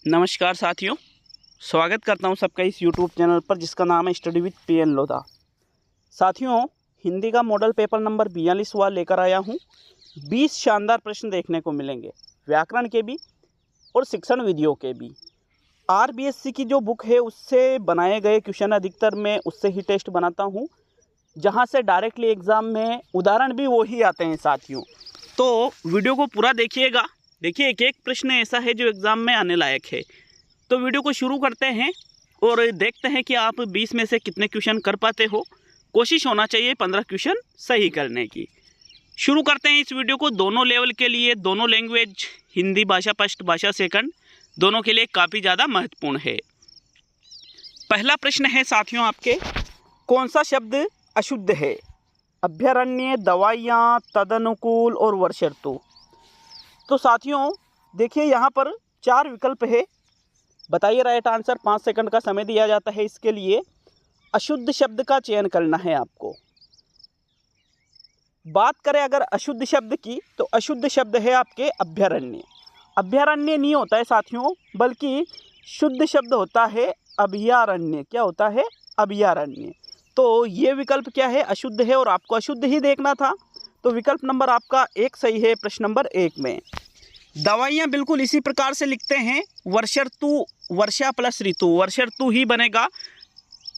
नमस्कार साथियों, स्वागत करता हूं सबका इस YouTube चैनल पर जिसका नाम है स्टडी विद PN लोधा। साथियों, हिंदी का मॉडल पेपर नंबर 42वां लेकर आया हूं। 20 शानदार प्रश्न देखने को मिलेंगे, व्याकरण के भी और शिक्षण विधियों के भी। RBSC की जो बुक है उससे बनाए गए क्वेश्चन अधिकतर मैं उससे ही टेस्ट बनाता हूं, जहां से डायरेक्टली एग्ज़ाम में उदाहरण भी वो ही आते हैं साथियों। तो वीडियो को पूरा देखिएगा। देखिए, एक एक प्रश्न ऐसा है जो एग्ज़ाम में आने लायक है। तो वीडियो को शुरू करते हैं और देखते हैं कि आप 20 में से कितने क्वेश्चन कर पाते हो। कोशिश होना चाहिए 15 क्वेश्चन सही करने की। शुरू करते हैं इस वीडियो को। दोनों लेवल के लिए, दोनों लैंग्वेज, हिंदी भाषा फर्स्ट, भाषा सेकंड, दोनों के लिए काफ़ी ज़्यादा महत्वपूर्ण है। पहला प्रश्न है साथियों आपके, कौन सा शब्द अशुद्ध है? अभयारण्य, दवाइयाँ, तदनुकूल और वर्ष ऋतु। तो साथियों देखिए, यहाँ पर 4 विकल्प है। बताइए राइट आंसर। 5 सेकंड का समय दिया जाता है इसके लिए। अशुद्ध शब्द का चयन करना है आपको। बात करें अगर अशुद्ध शब्द की, तो अशुद्ध शब्द है आपके अभयारण्य। अभयारण्य नहीं होता है साथियों, बल्कि शुद्ध शब्द होता है अभयारण्य। क्या होता है? अभयारण्य। तो ये विकल्प क्या है? अशुद्ध है और आपको अशुद्ध ही देखना था। तो विकल्प नंबर आपका 1 सही है प्रश्न नंबर 1 में। दवाइयाँ बिल्कुल इसी प्रकार से लिखते हैं। वर्ष ऋतु, वर्षा प्लस ऋतु, वर्ष ऋतु ही बनेगा।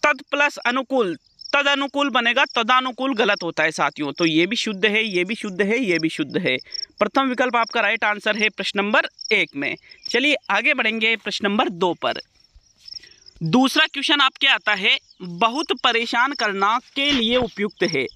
तद प्लस अनुकूल, तद अनुकूल बनेगा। तदानुकूल गलत होता है साथियों। तो ये भी शुद्ध है, ये भी शुद्ध है, ये भी शुद्ध है। प्रथम विकल्प आपका राइट आंसर है प्रश्न नंबर 1 में। चलिए आगे बढ़ेंगे प्रश्न नंबर 2 पर। दूसरा क्वेश्चन आपके आता है, बहुत परेशान करना के लिए उपयुक्त है।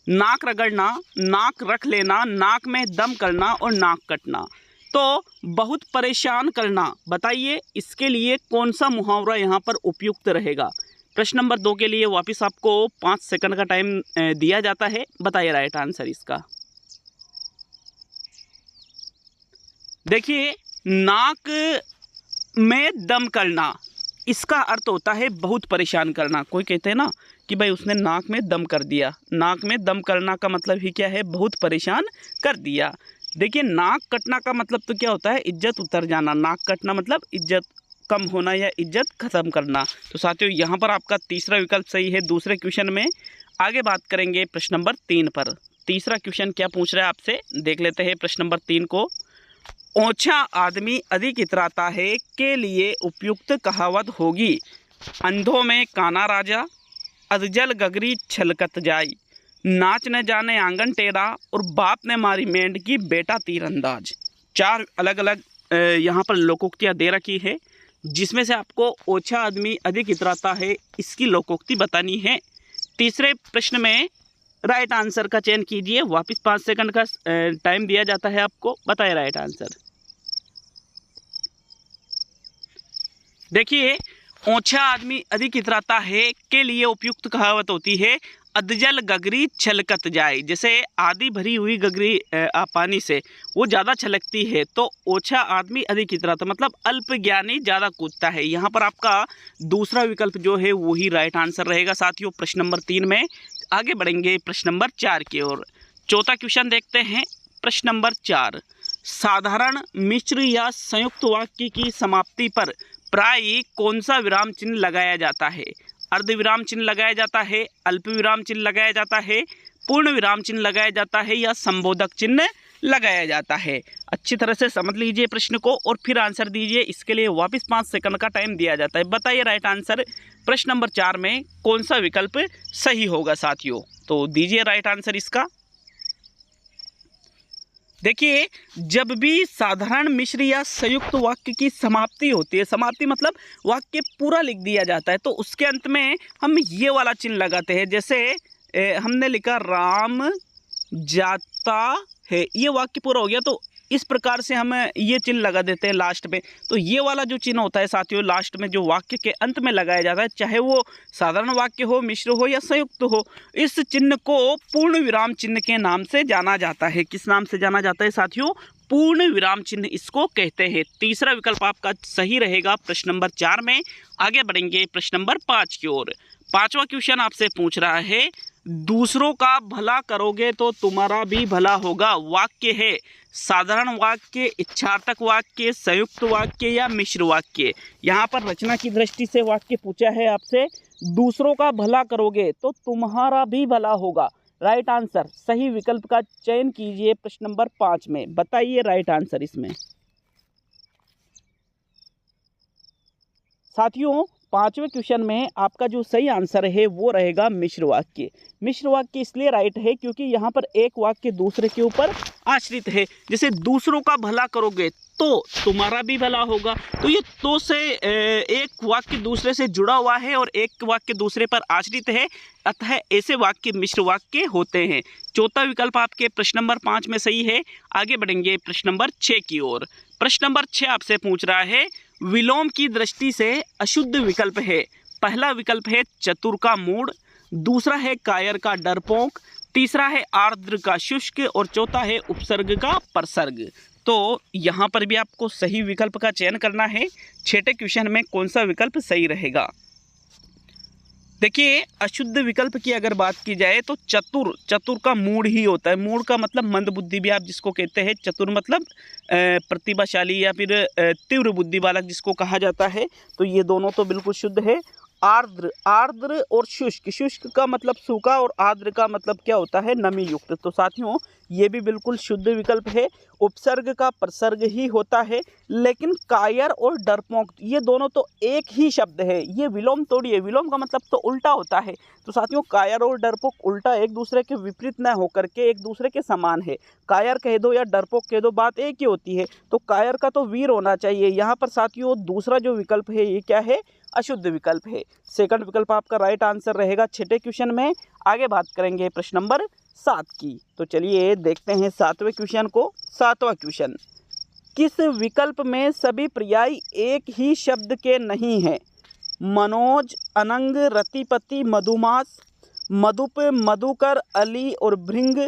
नाक रगड़ना, नाक रख लेना, नाक में दम करना और नाक कटना। तो बहुत परेशान करना, बताइए इसके लिए कौन सा मुहावरा यहाँ पर उपयुक्त रहेगा? प्रश्न नंबर 2 के लिए वापस आपको 5 सेकंड का टाइम दिया जाता है। बताइए राइट आंसर इसका। देखिए, नाक में दम करना, इसका अर्थ होता है बहुत परेशान करना। कोई कहते हैं ना कि भाई उसने नाक में दम कर दिया। नाक में दम करना का मतलब ही क्या है? बहुत परेशान कर दिया। देखिए, नाक कटना का मतलब तो क्या होता है? इज्जत उतर जाना। नाक कटना मतलब इज्जत कम होना या इज्जत खत्म करना। तो साथियों यहाँ पर आपका तीसरा विकल्प सही है दूसरे क्वेश्चन में। आगे बात करेंगे प्रश्न नंबर 3 पर। तीसरा क्वेश्चन क्या पूछ रहा है आपसे, देख लेते हैं प्रश्न नंबर 3 को। ओछा आदमी अधिक इतराता है के लिए उपयुक्त कहावत होगी। अंधों में काना राजा, अधजल गगरी छलकत जाई, नाच न जाने आंगन टेढ़ा और बाप ने मारी मेंढकी बेटा तीरंदाज। 4 अलग अलग यहाँ पर लोकोक्तियाँ दे रखी है, जिसमें से आपको ओछा आदमी अधिक इतराता है इसकी लोकोक्ति बतानी है। तीसरे प्रश्न में राइट आंसर का चयन कीजिए। वापस 5 सेकंड का टाइम दिया जाता है आपको। बताइए राइट आंसर। देखिए, ओछा आदमी अधिक इतराता है के लिए उपयुक्त कहावत होती है, अधजल गगरी छलकत जाए। जैसे आधी भरी हुई गगरी पानी से वो ज़्यादा छलकती है, तो ओछा आदमी अधिक इतराता मतलब अल्प ज्ञानी ज़्यादा कूदता है। यहाँ पर आपका दूसरा विकल्प जो है वही राइट आंसर रहेगा साथियों प्रश्न नंबर 3 में। आगे बढ़ेंगे प्रश्न नंबर 4 की ओर। चौथा क्वेश्चन देखते हैं। प्रश्न नंबर 4, साधारण मिश्र या संयुक्त वाक्य की समाप्ति पर प्राय कौन सा विराम चिन्ह लगाया जाता है? अर्ध विराम चिन्ह लगाया जाता है, अल्प विराम चिन्ह लगाया जाता है, पूर्ण विराम चिन्ह लगाया जाता है या संबोधक चिन्ह लगाया जाता है? अच्छी तरह से समझ लीजिए प्रश्न को और फिर आंसर दीजिए। इसके लिए वापस 5 सेकंड का टाइम दिया जाता है। बताइए राइट आंसर प्रश्न नंबर 4 में कौन सा विकल्प सही होगा साथियों? तो दीजिए राइट आंसर इसका। देखिए, जब भी साधारण मिश्र या संयुक्त वाक्य की समाप्ति होती है, समाप्ति मतलब वाक्य पूरा लिख दिया जाता है, तो उसके अंत में हम ये वाला चिन्ह लगाते हैं। जैसे हमने लिखा राम जाता है, ये वाक्य पूरा हो गया, तो इस प्रकार से हम ये चिन्ह लगा देते हैं लास्ट में। तो ये वाला जो चिन्ह होता है साथियों लास्ट में जो वाक्य के अंत में लगाया जाता है, चाहे वो साधारण वाक्य हो, मिश्र हो या संयुक्त हो, इस चिन्ह को पूर्ण विराम चिन्ह के नाम से जाना जाता है। किस नाम से जाना जाता है साथियों? पूर्ण विराम चिन्ह इसको कहते हैं। तीसरा विकल्प आपका सही रहेगा प्रश्न नंबर 4 में। आगे बढ़ेंगे प्रश्न नंबर 5 की ओर। 5वां क्वेश्चन आपसे पूछ रहा है, दूसरों का भला करोगे तो तुम्हारा भी भला होगा वाक्य है साधारण वाक्य, इच्छार्थक वाक्य, संयुक्त वाक्य या मिश्र वाक्य। यहाँ पर रचना की दृष्टि से वाक्य पूछा है आपसे, दूसरों का भला करोगे तो तुम्हारा भी भला होगा। राइट आंसर, सही विकल्प का चयन कीजिए प्रश्न नंबर 5 में। बताइए राइट आंसर इसमें। साथियों, 5वें क्वेश्चन में आपका जो सही आंसर है वो रहेगा मिश्र वाक्य। मिश्र वाक्य इसलिए राइट है क्योंकि यहाँ पर एक वाक्य दूसरे के ऊपर आश्रित है। जैसे दूसरों का भला करोगे तो तुम्हारा भी भला होगा, तो ये तो से एक वाक्य दूसरे से जुड़ा हुआ है और एक वाक्य दूसरे पर आश्रित है, अतः ऐसे वाक्य मिश्र वाक्य होते हैं। चौथा विकल्प आपके प्रश्न नंबर 5 में सही है। आगे बढ़ेंगे प्रश्न नंबर 6 की ओर। प्रश्न नंबर 6 आपसे पूछ रहा है, विलोम की दृष्टि से अशुद्ध विकल्प है। पहला विकल्प है चतुर का मूढ़, दूसरा है कायर का डरपोक, तीसरा है आर्द्र का शुष्क और चौथा है उपसर्ग का परसर्ग। तो यहाँ पर भी आपको सही विकल्प का चयन करना है। 6ठे क्वेश्चन में कौन सा विकल्प सही रहेगा। देखिए, अशुद्ध विकल्प की अगर बात की जाए तो चतुर का मूढ़ ही होता है। मूढ़ का मतलब मंदबुद्धि भी आप जिसको कहते हैं, चतुर मतलब प्रतिभाशाली या फिर तीव्र बुद्धि बालक जिसको कहा जाता है। तो ये दोनों तो बिल्कुल शुद्ध है। आर्द्र और शुष्क का मतलब सूखा और आर्द्र का मतलब क्या होता है, नमी युक्त। तो साथियों, ये भी बिल्कुल शुद्ध विकल्प है। उपसर्ग का प्रसर्ग ही होता है। लेकिन कायर और डरपोक ये दोनों तो एक ही शब्द है, ये विलोम थोड़ी है। विलोम का मतलब तो उल्टा होता है। तो साथियों, कायर और डरपोक उल्टा एक दूसरे के विपरीत न होकर के एक दूसरे के समान है। कायर कह दो या डरपोक कह दो, बात एक ही होती है। तो कायर का तो वीर होना चाहिए। यहाँ पर साथियों दूसरा जो विकल्प है ये क्या है, अशुद्ध विकल्प है। सेकंड विकल्प आपका राइट आंसर रहेगा 6ठे क्वेश्चन में। आगे बात करेंगे प्रश्न नंबर 7 की। तो चलिए देखते हैं 7वें क्वेश्चन को। 7वां क्वेश्चन, किस विकल्प में सभी पर्याय एक ही शब्द के नहीं हैं? मनोज, अनंग, रतिपति, मधुमास, मधुप, मधुकर, अली और भृंग,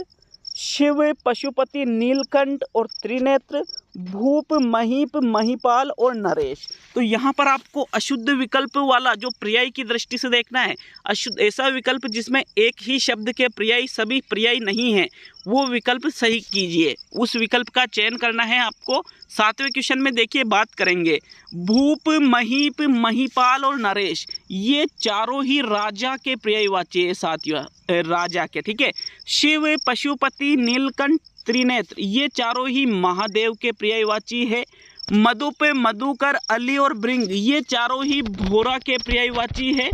शिव, पशुपति, नीलकंठ और त्रिनेत्र, भूप, महीप, महिपाल और नरेश। तो यहाँ पर आपको अशुद्ध विकल्प वाला जो पर्याय की दृष्टि से देखना है। अशुद्ध ऐसा विकल्प जिसमें एक ही शब्द के पर्याय सभी पर्याय नहीं हैं, वो विकल्प सही कीजिए। उस विकल्प का चयन करना है आपको। 7वें क्वेश्चन में देखिए बात करेंगे, भूप, महीप, महिपाल और नरेश ये चारों ही राजा के पर्यायवाची है साथियों, राजा के, ठीक है। शिव, पशुपति, नीलकंठ, त्रिनेत्र ये चारों ही महादेव के पर्यायवाची है। मधुप, मधुकर, अली और भृंग ये चारों ही भोरा के पर्यायवाची है।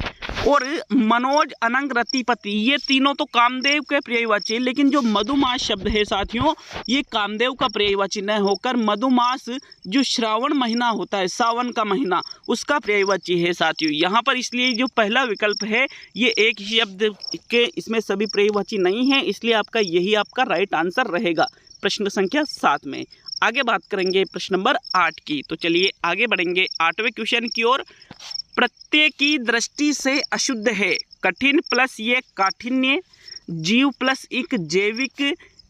और मनोज, अनंग, रतिपति ये तीनों तो कामदेव के पर्यायवाची है। लेकिन जो मधुमास शब्द है साथियों, ये कामदेव का पर्यायवाची न होकर मधुमास जो श्रावण महीना होता है, सावन का महीना, उसका पर्यायवाची है साथियों। यहाँ पर इसलिए जो पहला विकल्प है ये एक ही शब्द के इसमें सभी पर्यायवाची नहीं है, इसलिए आपका यही आपका राइट आंसर रहेगा प्रश्न संख्या 7 में। आगे बात करेंगे प्रश्न नंबर 8 की। तो चलिए आगे बढ़ेंगे 8वें क्वेश्चन की ओर। प्रत्यय की दृष्टि से अशुद्ध है। कठिन प्लस ये काठिन्य, जीव प्लस इक जैविक,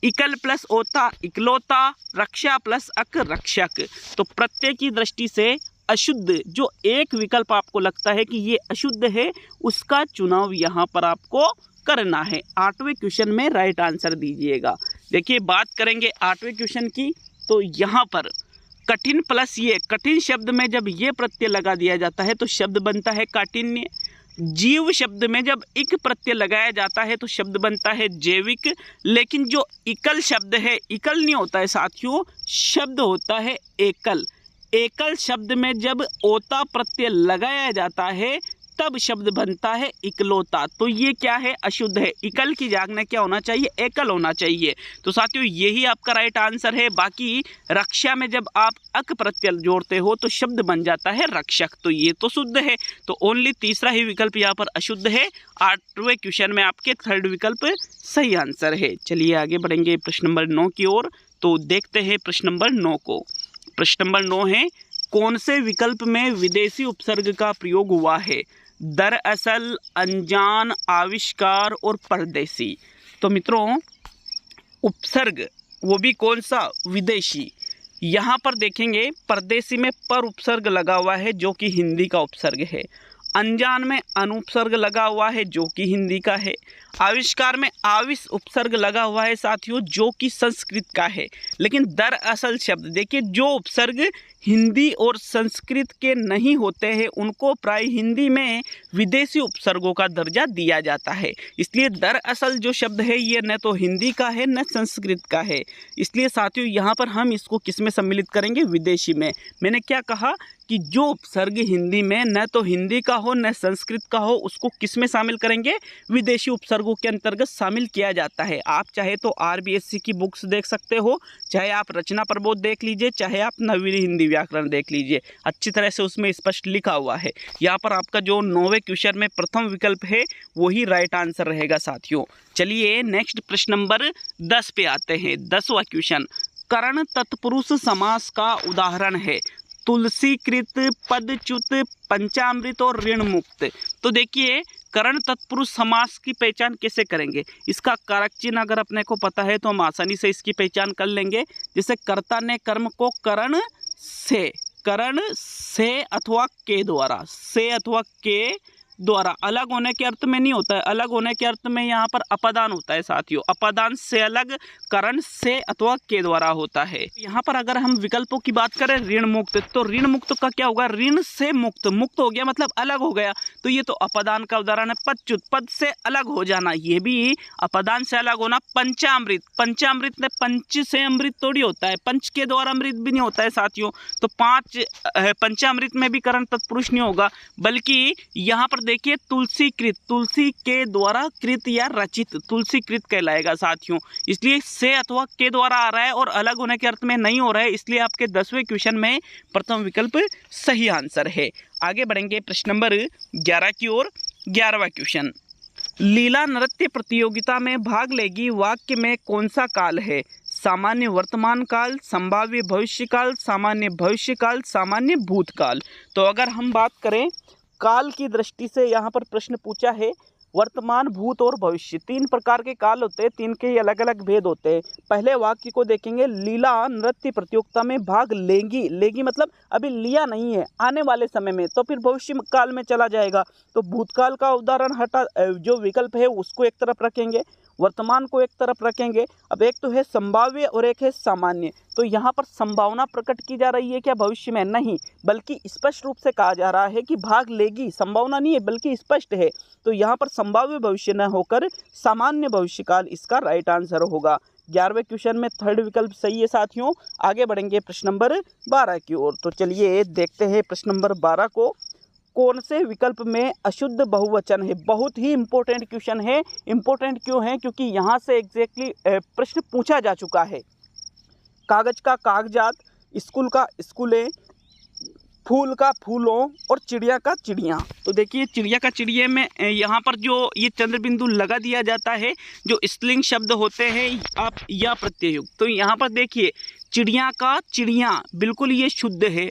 इकल प्लस ओता इकलौता, रक्षा प्लस अक रक्षक। तो प्रत्यय की दृष्टि से अशुद्ध जो एक विकल्प आपको लगता है कि ये अशुद्ध है, उसका चुनाव यहाँ पर आपको करना है। 8वें क्वेश्चन में राइट आंसर दीजिएगा। देखिए बात करेंगे 8वें क्वेश्चन की। तो यहाँ पर कठिन प्लस ये, कठिन शब्द में जब ये प्रत्यय लगा दिया जाता है तो शब्द बनता है काठिन्य। जीव शब्द में जब इक प्रत्यय लगाया जाता है तो शब्द बनता है जैविक। लेकिन जो इकल शब्द है, इकल नहीं होता है साथियों, शब्द होता है एकल। एकल शब्द में जब ओता प्रत्यय लगाया जाता है तब शब्द बनता है इकलौता। तो ये क्या है, अशुद्ध है। इकल की जगह क्या होना चाहिए, एकल होना चाहिए। तो साथियों यही आपका राइट आंसर है। बाकी रक्षा में जब आप अक प्रत्यय जोड़ते हो तो शब्द बन जाता है रक्षक। तो ये तो शुद्ध है। तो ओनली तीसरा ही विकल्प यहाँ पर अशुद्ध है। 8वें क्वेश्चन में आपके थर्ड विकल्प सही आंसर है। चलिए आगे बढ़ेंगे प्रश्न नंबर 9 की ओर। तो देखते हैं प्रश्न नंबर 9 को। प्रश्न नंबर 9 है, कौन से विकल्प में विदेशी उपसर्ग का प्रयोग हुआ है? दरअसल, अनजान, आविष्कार और परदेसी। तो मित्रों उपसर्ग वो भी कौन सा, विदेशी। यहाँ पर देखेंगे परदेसी में पर उपसर्ग लगा हुआ है जो कि हिंदी का उपसर्ग है। अनजान में अनुपसर्ग लगा हुआ है जो कि हिंदी का है। आविष्कार में आविष उपसर्ग लगा हुआ है साथियों, जो कि संस्कृत का है। लेकिन दरअसल शब्द देखिए, जो उपसर्ग हिंदी और संस्कृत के नहीं होते हैं उनको प्राय हिंदी में विदेशी उपसर्गों का दर्जा दिया जाता है। इसलिए दरअसल जो शब्द है ये न तो हिंदी का है न संस्कृत का है। इसलिए साथियों यहाँ पर हम इसको किस में सम्मिलित करेंगे, विदेशी में। मैंने क्या कहा कि जो उपसर्ग हिंदी में न तो हिंदी का हो न संस्कृत का हो उसको किस में शामिल करेंगे, विदेशी उपसर्गों के अंतर्गत शामिल किया जाता है। आप चाहे तो आरबीएससी की बुक्स देख सकते हो, चाहे आप रचना प्रबोध देख लीजिए, चाहे आप नवीन हिंदी व्याकरण देख लीजिए, अच्छी तरह से उसमें स्पष्ट लिखा हुआ है। यहाँ पर आपका जो 9वें क्वेश्चन में प्रथम विकल्प है वही राइट आंसर रहेगा साथियों। चलिए नेक्स्ट प्रश्न नंबर 10 पे आते हैं। 10वां क्वेश्चन, करण तत्पुरुष समास का उदाहरण है तुलसीकृत, पदच्युत, पंचामृत और ऋण मुक्त। तो देखिए करण तत्पुरुष समास की पहचान कैसे करेंगे, इसका कारक चिन्ह अगर अपने को पता है तो हम आसानी से इसकी पहचान कर लेंगे। जैसे कर्ता ने कर्म को करण से अथवा के द्वारा, से अथवा के द्वारा, अलग होने के अर्थ में नहीं होता है, अलग होने के अर्थ में यहाँ पर अपदान होता है साथियों। अपदान से अलग करण से अथवा के द्वारा होता है। यहाँ पर अगर हम विकल्पों की बात करें ऋण मुक्त, तो ऋण मुक्त का क्या होगा, ऋण से मुक्त, मुक्त हो गया मतलब अलग हो गया, तो ये तो अपदान का उदाहरण है। पदच्युत, पद से अलग हो जाना, ये भी अपदान से अलग होना। पंचामृत, पंचामृत में पंच से अमृत थोड़ी होता है, पंच के द्वारा अमृत भी नहीं होता है साथियों। तो पंचामृत में भी करण तत्पुरुष नहीं होगा, बल्कि यहाँ पर देखिए तुलसीकृत, तुलसी के द्वारा कृत या रचित, तुलसीकृत कहलाएगा साथियों। इसलिए से अथवा के द्वारा आ रहा है और अलग होने के अर्थ में नहीं हो रहा है, इसलिए आपके 10वें क्वेश्चन में प्रथम विकल्प सही आंसर है। आगे बढ़ेंगे प्रश्न नंबर 11 की ओर। 11वां क्वेश्चन, लीला नृत्य प्रतियोगिता में भाग लेगी वाक्य में कौन सा काल है, सामान्य वर्तमान काल, संभाव्य भविष्य काल, सामान्य भविष्य काल, सामान्य भूतकाल। तो अगर हम बात करें काल की दृष्टि से यहाँ पर प्रश्न पूछा है, वर्तमान, भूत और भविष्य, 3 प्रकार के काल होते हैं, 3 के अलग अलग भेद होते हैं। पहले वाक्य को देखेंगे, लीला नृत्य प्रतियोगिता में भाग लेगी, लेगी मतलब अभी लिया नहीं है, आने वाले समय में, तो फिर भविष्य काल में चला जाएगा। तो भूतकाल का उदाहरण हटा, जो विकल्प है उसको एक तरफ रखेंगे, वर्तमान को एक तरफ रखेंगे। अब एक तो है संभाव्य और एक है सामान्य। तो यहाँ पर संभावना प्रकट की जा रही है क्या भविष्य में, नहीं, बल्कि स्पष्ट रूप से कहा जा रहा है कि भाग लेगी, संभावना नहीं है बल्कि स्पष्ट है। तो यहाँ पर संभाव्य भविष्य न होकर सामान्य भविष्यकाल इसका राइट आंसर होगा। 11वें क्वेश्चन में थर्ड विकल्प सही है साथियों। आगे बढ़ेंगे प्रश्न नंबर 12 की ओर। तो चलिए देखते हैं प्रश्न नंबर 12 को, कौन से विकल्प में अशुद्ध बहुवचन है। बहुत ही इंपॉर्टेंट क्वेश्चन है। इंपॉर्टेंट क्यों है, क्योंकि यहाँ से एग्जैक्टली प्रश्न पूछा जा चुका है। कागज का कागजात, स्कूल का स्कूलें, फूल का फूलों और चिड़िया का चिड़िया। तो देखिए चिड़िया का चिड़िया में यहाँ पर जो ये चंद्र बिंदु लगा दिया जाता है, जो स्त्रीलिंग शब्द होते हैं आप या प्रत्ययुक्त। तो यहाँ पर देखिए चिड़िया का चिड़िया बिल्कुल ये शुद्ध है।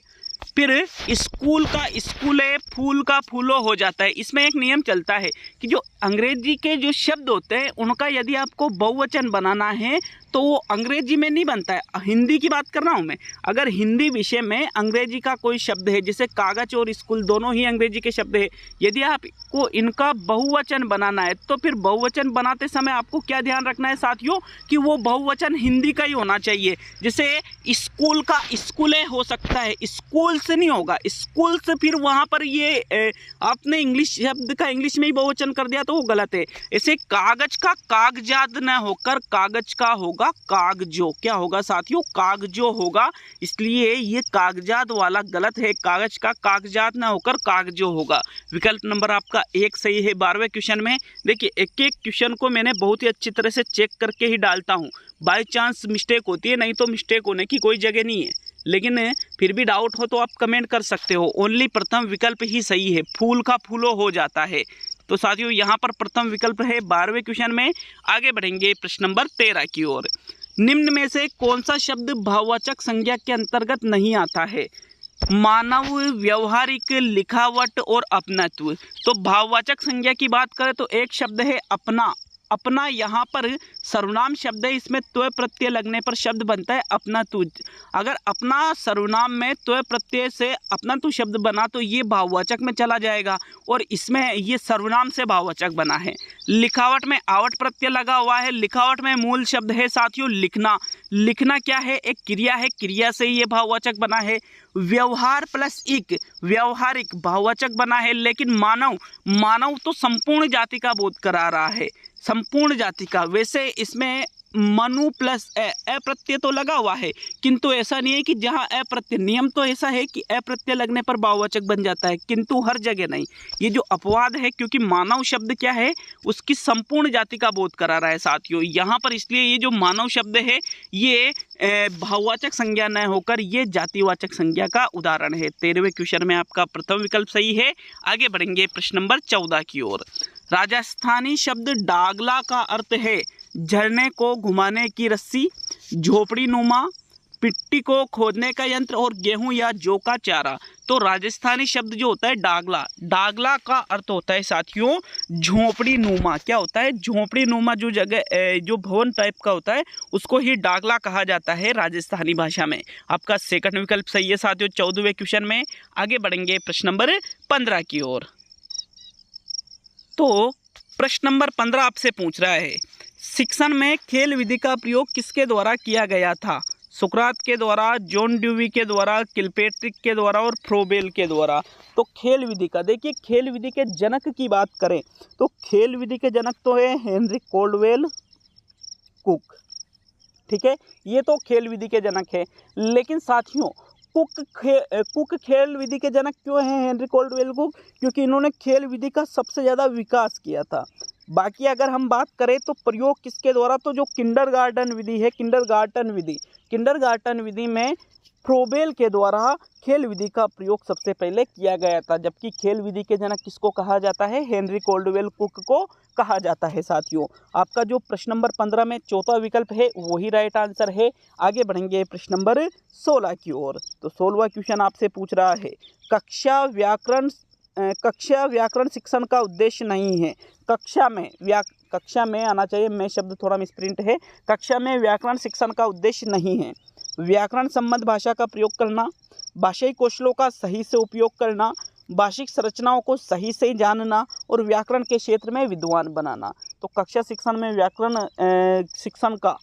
फिर स्कूल का स्कूले, फूल का फूलो हो जाता है। इसमें एक नियम चलता है कि जो अंग्रेजी के जो शब्द होते हैं उनका यदि आपको बहुवचन बनाना है तो वो अंग्रेजी में नहीं बनता है। हिंदी की बात कर रहा हूँ मैं। अगर हिंदी विषय में अंग्रेजी का कोई शब्द है, जैसे कागज और स्कूल दोनों ही अंग्रेजी के शब्द है, यदि आपको इनका बहुवचन बनाना है तो फिर बहुवचन बनाते समय आपको क्या ध्यान रखना है साथियों, कि वो बहुवचन हिंदी का ही होना चाहिए। जैसे स्कूल का स्कूलें हो सकता है, स्कूल से नहीं होगा, स्कूल से फिर वहाँ पर ये आपने इंग्लिश शब्द का इंग्लिश में ही बहुवचन कर दिया तो वो गलत है। ऐसे कागज का कागजात न होकर कागज का होगा कागजो। क्या होगा साथियों, कागजो होगा। इसलिए ये कागजात वाला गलत है, कागज का कागजात ना होकर कागजो होगा। विकल्प नंबर आपका 1 सही है 12वें क्वेश्चन में। देखिए एक एक क्वेश्चन को मैंने बहुत ही अच्छी तरह से चेक करके ही डालता हूँ। बाय चांस मिस्टेक होती है, नहीं तो मिस्टेक होने की कोई जगह नहीं है। लेकिन फिर भी डाउट हो तो आप कमेंट कर सकते हो। ओनली प्रथम विकल्प ही सही है, फूल का फूलो हो जाता है। तो साथियों यहाँ पर प्रथम विकल्प है 12वें क्वेश्चन में। आगे बढ़ेंगे प्रश्न नंबर 13 की ओर। निम्न में से कौन सा शब्द भाववाचक संज्ञा के अंतर्गत नहीं आता है, मानव, व्यवहारिक, लिखावट और अपनत्व। तो भाववाचक संज्ञा की बात करें तो एक शब्द है अपना, अपना यहाँ पर सर्वनाम शब्द है, इसमें त्व प्रत्यय लगने पर शब्द बनता है अपना तू। अगर अपना सर्वनाम में त्व प्रत्यय से अपना तू शब्द बना तो ये भाववाचक में चला जाएगा, और इसमें ये सर्वनाम से भाववाचक बना है। लिखावट में आवट प्रत्यय लगा हुआ है। लिखावट में मूल शब्द है साथियों लिखना। लिखना क्या है? एक क्रिया है, क्रिया से ये भाववाचक बना है। व्यवहार प्लस इक, व्यवहारिक भाववाचक बना है। लेकिन मानव, मानव तो संपूर्ण जाति का बोध करा रहा है, संपूर्ण जाति का। वैसे इसमें मनु प्लस ए प्रत्यय तो लगा हुआ है, किंतु ऐसा नहीं है कि जहाँ ए प्रत्यय, नियम तो ऐसा है कि ए प्रत्यय लगने पर भाववाचक बन जाता है, किंतु हर जगह नहीं। ये जो अपवाद है, क्योंकि मानव शब्द क्या है, उसकी संपूर्ण जाति का बोध करा रहा है साथियों यहाँ पर, इसलिए ये जो मानव शब्द है ये भाववाचक संज्ञा न होकर ये जातिवाचक संज्ञा का उदाहरण है। 13वें क्वेश्चन में आपका प्रथम विकल्प सही है। आगे बढ़ेंगे प्रश्न नंबर 14 की ओर। राजस्थानी शब्द डागला का अर्थ है झरने को घुमाने की रस्सी, झोपड़ी नुमा, पिट्टी को खोदने का यंत्र और गेहूं या जौ का चारा। तो राजस्थानी शब्द जो होता है डागला, डागला का अर्थ होता है साथियों झोपड़ी नुमा। क्या होता है? झोपड़ी नुमा जो जगह, जो भवन टाइप का होता है उसको ही डागला कहा जाता है राजस्थानी भाषा में। आपका सेकंड विकल्प सही है साथियों 14वें क्वेश्चन में। आगे बढ़ेंगे प्रश्न नंबर 15 की ओर। तो प्रश्न नंबर 15 आपसे पूछ रहा है, शिक्षण में खेल विधि का प्रयोग किसके द्वारा किया गया था? सुकरात के द्वारा, जॉन ड्यूवी के द्वारा, किलपेट्रिक के द्वारा और फ्रोबेल के द्वारा। तो खेल विधि का देखिए, खेल विधि के जनक की बात करें तो खेल विधि के जनक तो है हेनरी कोल्डवेल कुक, ठीक है, ये तो खेल विधि के जनक है। लेकिन साथियों कुक खेल विधि के जनक क्यों हैं हेनरी कोल्डवेल कुक? क्योंकि इन्होंने खेल विधि का सबसे ज़्यादा विकास किया था। बाकी अगर हम बात करें तो प्रयोग किसके द्वारा, तो जो किंडरगार्टन विधि है, किंडरगार्टन विधि में फ्रोबेल के द्वारा खेल विधि का प्रयोग सबसे पहले किया गया था। जबकि खेल विधि के जनक किसको कहा जाता है? हेनरी कोल्डवेल कुक को कहा जाता है साथियों। आपका जो प्रश्न नंबर 15 में चौथा विकल्प है वही राइट आंसर है। आगे बढ़ेंगे प्रश्न नंबर 16 की ओर। तो 16वां क्वेश्चन आपसे पूछ रहा है, कक्षा व्याकरण शिक्षण का उद्देश्य नहीं है। कक्षा में आना चाहिए, मैं शब्द थोड़ा मिसप्रिंट है। कक्षा में व्याकरण शिक्षण का उद्देश्य नहीं है व्याकरण संबद्ध भाषा का प्रयोग करना, भाषाई कौशलों का सही से उपयोग करना, भाषिक संरचनाओं को सही से जानना और व्याकरण के क्षेत्र में विद्वान बनाना। तो कक्षा शिक्षण में व्याकरण शिक्षण का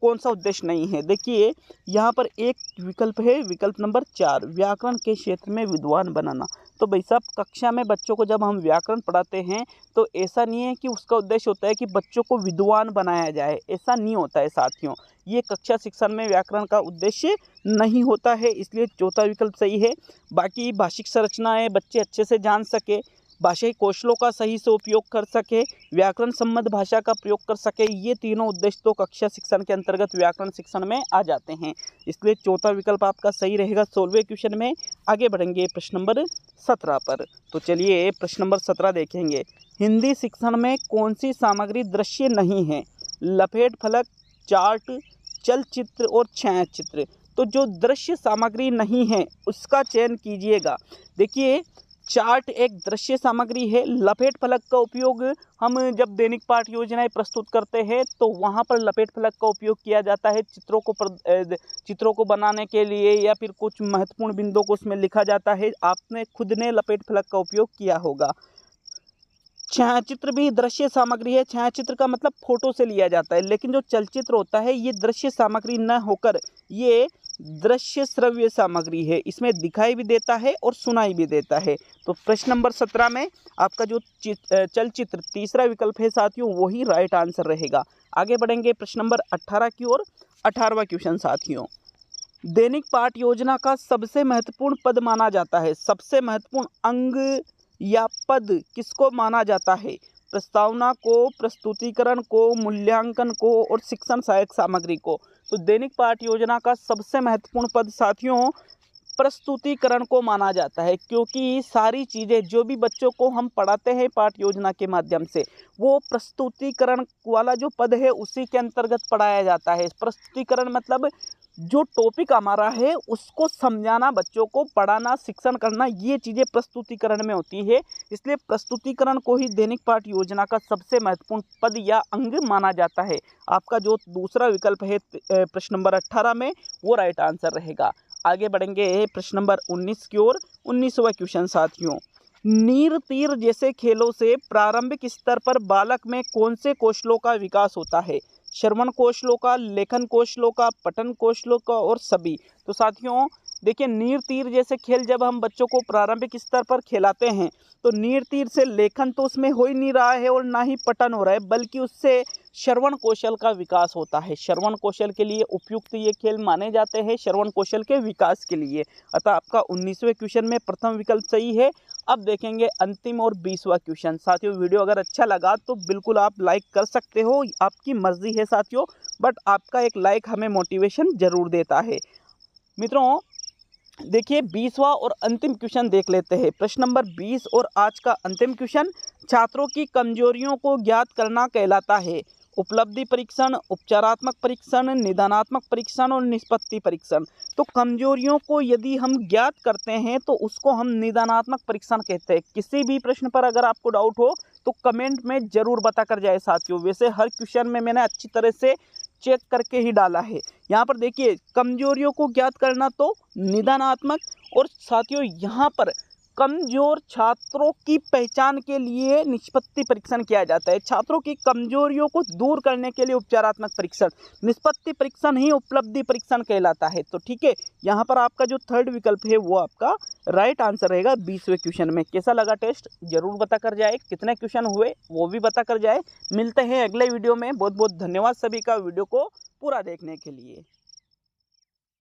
कौन सा उद्देश्य नहीं है? देखिए यहाँ पर एक विकल्प है, विकल्प नंबर 4, व्याकरण के क्षेत्र में विद्वान बनाना। तो भाई साहब कक्षा में बच्चों को जब हम व्याकरण पढ़ाते हैं तो ऐसा नहीं है कि उसका उद्देश्य होता है कि बच्चों को विद्वान बनाया जाए, ऐसा नहीं होता है साथियों। ये कक्षा शिक्षण में व्याकरण का उद्देश्य नहीं होता है, इसलिए चौथा विकल्प सही है। बाकी भाषिक संरचनाएं बच्चे अच्छे से जान सके, भाषाई कौशलों का सही से उपयोग कर सके, व्याकरण संबद्ध भाषा का प्रयोग कर सके, ये तीनों उद्देश्य तो कक्षा शिक्षण के अंतर्गत व्याकरण शिक्षण में आ जाते हैं, इसलिए चौथा विकल्प आपका सही रहेगा 16वें क्वेश्चन में। आगे बढ़ेंगे प्रश्न नंबर 17 पर। तो चलिए प्रश्न नंबर 17 देखेंगे, हिंदी शिक्षण में कौन सी सामग्री दृश्य नहीं है? लपेट फलक, चार्ट, चलचित्र और छायाचित्र। तो जो दृश्य सामग्री नहीं है उसका चयन कीजिएगा। देखिए चार्ट एक दृश्य सामग्री है। लपेट फलक का उपयोग हम जब दैनिक पाठ योजनाएं प्रस्तुत करते हैं तो वहाँ पर लपेट फलक का उपयोग किया जाता है चित्रों को बनाने के लिए, या फिर कुछ महत्वपूर्ण बिंदुओं को उसमें लिखा जाता है। आपने खुद ने लपेट फलक का उपयोग किया होगा। छायाचित्र भी दृश्य सामग्री है। छायाचित्र का मतलब फोटो से लिया जाता है, लेकिन जो चलचित्र होता है ये दृश्य सामग्री न होकर ये दृश्य श्रव्य सामग्री है, इसमें दिखाई भी देता है और सुनाई भी देता है। तो प्रश्न नंबर 17 में आपका जो चलचित्र तीसरा विकल्प है साथियों वही राइट आंसर रहेगा। आगे बढ़ेंगे प्रश्न नंबर 18 की ओर। 18वां क्वेश्चन साथियों, दैनिक पाठ योजना का सबसे महत्वपूर्ण पद माना जाता है। सबसे महत्वपूर्ण अंग या पद किसको माना जाता है? प्रस्तावना को, प्रस्तुतिकरण को, मूल्यांकन को और शिक्षण सहायक सामग्री को। तो दैनिक पाठ योजना का सबसे महत्वपूर्ण पद साथियों प्रस्तुतिकरण को माना जाता है, क्योंकि सारी चीज़ें जो भी बच्चों को हम पढ़ाते हैं पाठ योजना के माध्यम से वो प्रस्तुतिकरण वाला जो पद है उसी के अंतर्गत पढ़ाया जाता है। प्रस्तुतिकरण मतलब जो टॉपिक हमारा है उसको समझाना, बच्चों को पढ़ाना, शिक्षण करना, ये चीज़ें प्रस्तुतिकरण में होती है। इसलिए प्रस्तुतिकरण को ही दैनिक पाठ योजना का सबसे महत्वपूर्ण पद या अंग माना जाता है। आपका जो दूसरा विकल्प है प्रश्न नंबर 18 में, वो राइट आंसर रहेगा। आगे बढ़ेंगे प्रश्न नंबर 19 की ओर। 19वां क्वेश्चन साथियों, नीर तीर जैसे खेलों से प्रारंभिक स्तर पर बालक में कौन से कौशलों का विकास होता है? श्रवण कौशलों का, लेखन कौशलों का, पठन कौशलों का और सभी। तो साथियों देखिए, नीर तीर जैसे खेल जब हम बच्चों को प्रारंभिक स्तर पर खिलाते हैं तो नीर तीर से लेखन तो उसमें हो ही नहीं रहा है और ना ही पठन हो रहा है, बल्कि उससे श्रवण कौशल का विकास होता है। श्रवण कौशल के लिए उपयुक्त ये खेल माने जाते हैं, श्रवण कौशल के विकास के लिए। अतः आपका 19वें क्वेश्चन में प्रथम विकल्प सही है। अब देखेंगे अंतिम और 20वां क्वेश्चन। साथियों वीडियो अगर अच्छा लगा तो बिल्कुल आप लाइक कर सकते हो, आपकी मर्जी है साथियों, बट आपका एक लाइक हमें मोटिवेशन जरूर देता है। मित्रों देखिए 20वां और अंतिम क्वेश्चन देख लेते हैं। प्रश्न नंबर 20 और आज का अंतिम क्वेश्चन, छात्रों की कमजोरियों को ज्ञात करना कहलाता है उपलब्धि परीक्षण, उपचारात्मक परीक्षण, निदानात्मक परीक्षण और निष्पत्ति परीक्षण। तो कमजोरियों को यदि हम ज्ञात करते हैं तो उसको हम निदानात्मक परीक्षण कहते हैं। किसी भी प्रश्न पर अगर आपको डाउट हो तो कमेंट में जरूर बता कर जाए साथियों। वैसे हर क्वेश्चन में मैंने अच्छी तरह से चेक करके ही डाला है। यहाँ पर देखिए कमजोरियों को ज्ञात करना तो निदानात्मक, और साथियों यहाँ पर कमजोर छात्रों की पहचान के लिए निष्पत्ति परीक्षण किया जाता है। छात्रों की कमजोरियों को दूर करने के लिए उपचारात्मक परीक्षण, निष्पत्ति परीक्षण ही उपलब्धि परीक्षण कहलाता है। तो ठीक है, यहाँ पर आपका जो थर्ड विकल्प है वो आपका राइट आंसर रहेगा 20वें क्वेश्चन में। कैसा लगा टेस्ट जरूर बता कर जाए, कितने क्वेश्चन हुए वो भी बता कर जाए। मिलते हैं अगले वीडियो में। बहुत बहुत धन्यवाद सभी का वीडियो को पूरा देखने के लिए।